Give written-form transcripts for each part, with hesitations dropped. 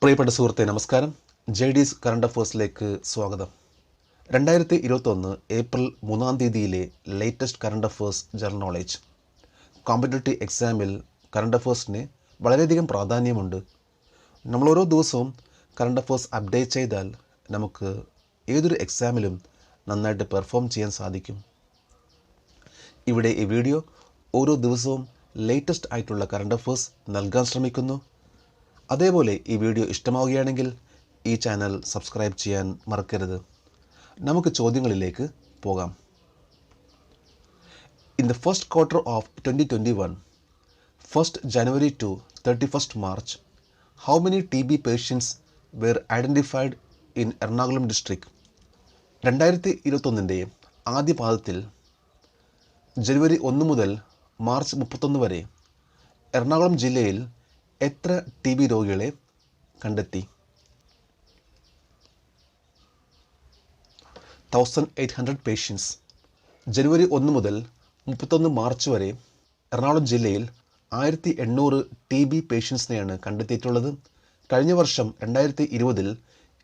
പ്രിയപ്പെട്ട സുഹൃത്തെ നമസ്കാരം. JD's കറണ്ട് അഫേഴ്സിലേക്ക് സ്വാഗതം. 2021 ഏപ്രിൽ 3 തീയതിയിലെ latest current affairs general knowledge. Competitive എക്സാമിൽ കറണ്ട് അഫേഴ്സിന് വളരെയധികം പ്രാധാന്യമുണ്ട്. നമ്മൾ ഓരോ ദിവസവും കറണ്ട് അഫേഴ്സ് അപ്ഡേറ്റ് ചെയ്താൽ നമുക്ക് ഏതൊരു എക്സാമിലും നന്നായിട്ട് പെർഫോം ചെയ്യാൻ സാധിക്കും. ഇവിടെ ഈ വീഡിയോ ഓരോ ദിവസവും ലേറ്റസ്റ്റ് ആയിട്ടുള്ള കറണ്ട് അഫേഴ്സ് നൽകാൻ ശ്രമിക്കുന്നു. അതേപോലെ ഈ വീഡിയോ ഇഷ്ടമാവുകയാണെങ്കിൽ ഈ ചാനൽ സബ്സ്ക്രൈബ് ചെയ്യാൻ മറക്കരുത്. നമുക്ക് ചോദ്യങ്ങളിലേക്ക് പോകാം. In the first quarter of 2021, 1st January to 31st March, how many TB patients were identified in Ernakulam district? 2021 ആദ്യ പാദത്തിൽ ജനുവരി 1 മുതൽ മാർച്ച് 31 വരെ എറണാകുളം ജില്ലയിൽ എത്ര TB രോഗികളെ കണ്ടെത്തി? 1800 പേഷ്യൻസ്. ജനുവരി 1 മുതൽ 31 മാർച്ച് വരെ എറണാകുളം ജില്ലയിൽ 1800 TB പേഷ്യൻസിനെയാണ് കണ്ടെത്തിയിട്ടുള്ളത്. കഴിഞ്ഞ വർഷം 2020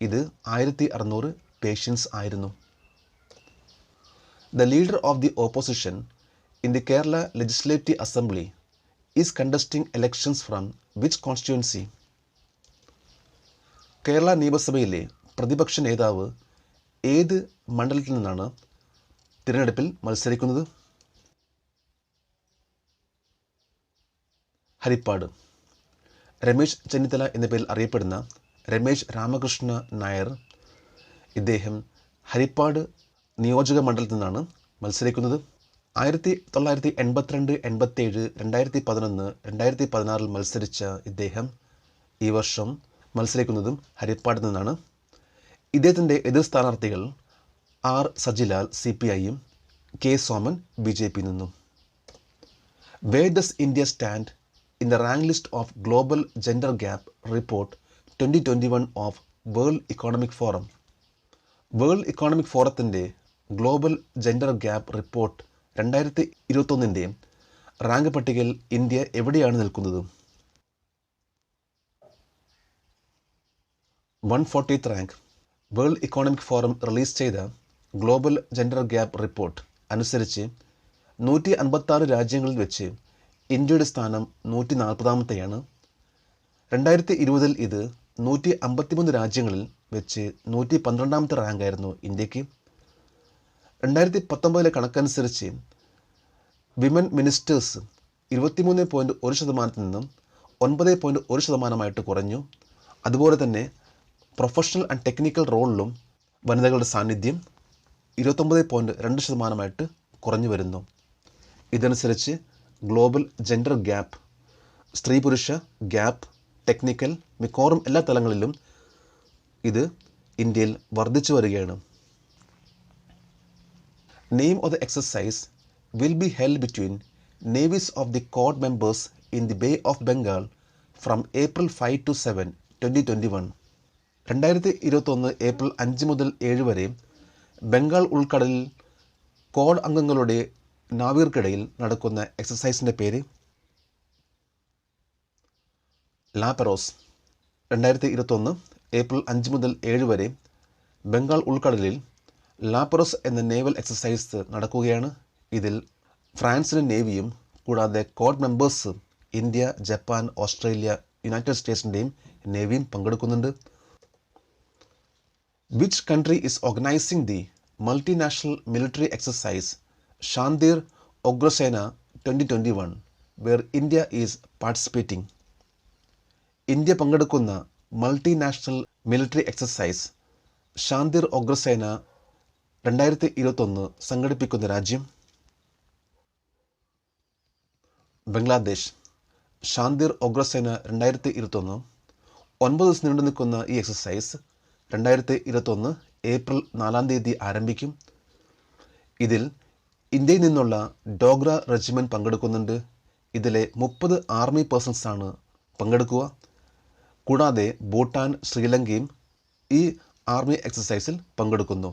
ഇത് 1600 പേഷ്യൻസ് ആയിരുന്നു. The leader of the opposition in the Kerala Legislative Assembly is contesting elections from which constituency? Kerala നിയമസഭയിലെ പ്രതിപക്ഷ നേതാവ് ഏത് മണ്ഡലത്തിൽ നിന്നാണ് തിരഞ്ഞെടുപ്പിൽ മത്സരിക്കുന്നത്? ഹരിപ്പാട്. രമേശ് ചെന്നിത്തല എന്ന പേരിൽ അറിയപ്പെടുന്ന രമേശ് രാമകൃഷ്ണ നായർ, ഇദ്ദേഹം ഹരിപ്പാട് നിയോജക മണ്ഡലത്തിൽ നിന്നാണ് മത്സരിക്കുന്നത്. 1982, 87, 2011, 2016 മത്സരിച്ച ഇദ്ദേഹം ഈ വർഷം മത്സരിക്കുന്നതും ഹരിപ്പാട് നിന്നാണ്. ഇദ്ദേഹത്തിൻ്റെ എതിർ സ്ഥാനാർത്ഥികൾ R. സജിലാൽ CPI-യും K. സോമൻ BJP നിന്നും. Where does India stand in the rank list of Global Gender Gap Report 2021 of World Economic Forum? World economic ഫോറത്തിൻ്റെ global gender gap report 2021 rank പട്ടികയിൽ ഇന്ത്യ എവിടെയാണ് നിൽക്കുന്നത്? 140th rank. World economic forum release ചെയ്ത global gender gap report അനുസരിച്ച് 156 രാജ്യങ്ങളിൽ വെച്ച് ഇന്ത്യയുടെ സ്ഥാനം 140ാമത്തെയാണ്. 2020 ഇത് 153 രാജ്യങ്ങളിൽ വെച്ച് 112ാമത്തെ റാങ്കായിരുന്നു ഇന്ത്യക്ക്. 2019 കണക്കനുസരിച്ച് വിമൻ മിനിസ്റ്റേഴ്സ് 23.1% നിന്നും 9.1% കുറഞ്ഞു. അതുപോലെ തന്നെ പ്രൊഫഷണൽ ആൻഡ് ടെക്നിക്കൽ റോളിലും വനിതകളുടെ സാന്നിധ്യം 29.2% കുറഞ്ഞു വരുന്നു. ഇതനുസരിച്ച് ഗ്ലോബൽ ജെൻഡർ ഗ്യാപ്പ്, സ്ത്രീ പുരുഷ ഗ്യാപ്പ്, ടെക്നിക്കൽ മിക്കവാറും എല്ലാ തലങ്ങളിലും ഇത് ഇന്ത്യയിൽ വർദ്ധിച്ചു വരികയാണ്. Name of the exercise will be held between navies of the Quad members in the Bay of Bengal from April 5 to 7, 2021. 2021 April 5 മുതൽ 7 വരെ ബംഗാൾ ഉൾക്കടലിൽ ക്വാഡ് അംഗങ്ങളുടെ നാവികർക്കിടയിൽ നടക്കുന്ന എക്സസൈസിൻ്റെ പേര് ലാപെറോസ്. 2021 ഏപ്രിൽ 5 മുതൽ 7 വരെ ബംഗാൾ ഉൾക്കടലിൽ ലാപെറോസ് എന്ന നേവൽ എക്സസൈസ് നടക്കുകയാണ്. ഇതിൽ ഫ്രാൻസിൻ്റെ നേവിയും കൂടാതെ Quad members India, Japan, Australia, United സ്റ്റേറ്റ്സിൻ്റെയും നേവിയും പങ്കെടുക്കുന്നുണ്ട്. Which country is organising the multinational military exercise Shantir Ogroshena 2021 where India is participating? India പങ്കെടുക്കുന്ന multinational military exercise Shantir Ogroshena 2021 സംഘടിപ്പിക്കുന്ന രാജ്യം ബംഗ്ലാദേശ്. ഷാന്തിർ ഒഗ്രസേന 2021 9 ദിവസം നീണ്ടു നിൽക്കുന്ന ഈ എക്സസൈസ് 2021 ഏപ്രിൽ 4 തീയതി ആരംഭിക്കും. ഇതിൽ ഇന്ത്യയിൽ നിന്നുള്ള ഡോഗ്ര റെജിമെൻറ്റ് പങ്കെടുക്കുന്നുണ്ട്. ഇതിലെ 30 ആർമി പേഴ്സൺസാണ് പങ്കെടുക്കുക. കൂടാതെ ഭൂട്ടാൻ, ശ്രീലങ്കയും ഈ ആർമി എക്സസൈസിൽ പങ്കെടുക്കുന്നു.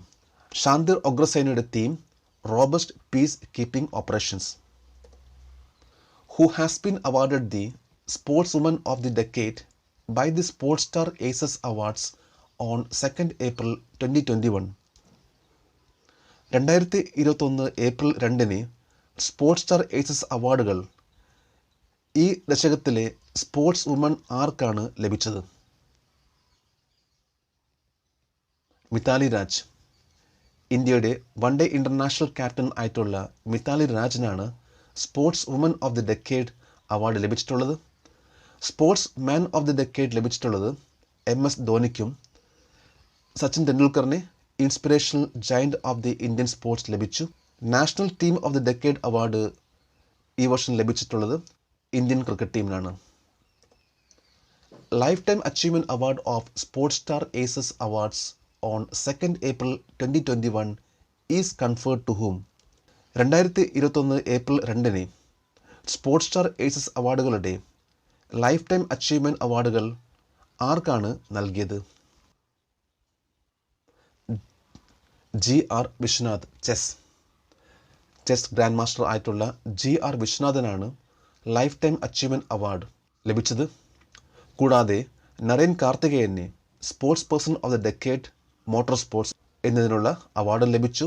ഷാന്തിർ ഒഗ്രസേനയുടെ theme robust peace keeping operations. who has been awarded the Sportswoman of the Decade by the Sports Star Aces Awards on 2nd April 2021. 2021 April 2 sports star aces അവാർഡുകൾ ഈ ദശകത്തിലെ സ്പോർട്സ് വുമൺ ആർക്കാണ് ലഭിച്ചത്? മിതാലി രാജ്. ഇന്ത്യയുടെ വൺ ഡേ ഇൻ്റർനാഷണൽ ക്യാപ്റ്റൻ ആയിട്ടുള്ള മിതാലി രാജിനാണ് sportswoman of the decade award ലഭിച്ചിട്ടുള്ളത്. Sportsman of the decade ലഭിച്ചിട്ടുള്ളത് MS ധോണിക്കും. സച്ചിൻ ടെണ്ടുൽക്കറിന് inspirational giant of the Indian sports ലഭിച്ചു. National team of the decade award ഈ വർഷം ലഭിച്ചിട്ടുള്ളത് ഇന്ത്യൻ ക്രിക്കറ്റ് ടീമിനാണ്. Life time achievement award of sports star aces awards on 2nd April 2021 is conferred to whom? 2021 April 2 sports star aces അവാർഡുകളുടെ life time achievement അവാർഡുകൾ ആർക്കാണ് നൽകിയത്? GR Viswanath. Chess grand master ആയിട്ടുള്ള GR വിശ്വനാഥനാണ് ലൈഫ് ടൈം അച്ചീവ്മെൻറ്റ് അവാർഡ് ലഭിച്ചത്. കൂടാതെ നരേൻ കാർത്തികേയന് sports person of the decade motor sports എന്നതിനുള്ള അവാർഡും ലഭിച്ചു.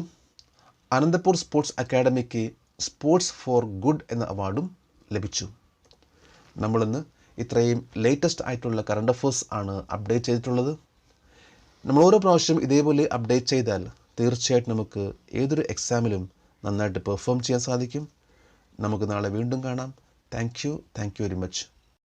അനന്തപൂർ സ്പോർട്സ് അക്കാഡമിക്ക് സ്പോർട്സ് ഫോർ ഗുഡ് എന്ന അവാർഡും ലഭിച്ചു. നമ്മളിന്ന് ഇത്രയും ലേറ്റസ്റ്റ് ആയിട്ടുള്ള കറണ്ട് അഫേഴ്സ് ആണ് അപ്ഡേറ്റ് ചെയ്തിട്ടുള്ളത്. നമ്മൾ ഓരോ പ്രാവശ്യം ഇതേപോലെ അപ്ഡേറ്റ് ചെയ്താൽ തീർച്ചയായിട്ടും നമുക്ക് ഏതൊരു എക്സാമിലും നന്നായിട്ട് പെർഫോം ചെയ്യാൻ സാധിക്കും. നമുക്ക് നാളെ വീണ്ടും കാണാം. Thank you very much.